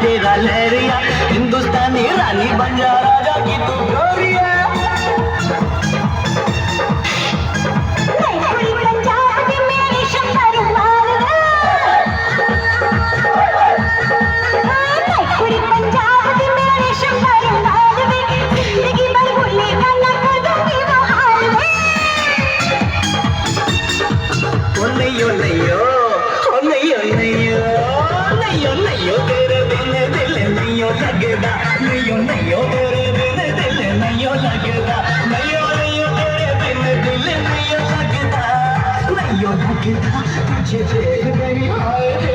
तेरा लहरिया, हिंदुस्तानी रानी बन जा राजा की तू गोरिया। नैयो नैयो नैयो नैयो नैयो नैयो तेरे बिन दिल नैयो लगदा, नैयो नैयो तेरे बिन दिल नैयो लगदा, नैयो नैयो तेरे बिन दिल नैयो लगदा, नैयो लगदा तुझे देख गई हाय।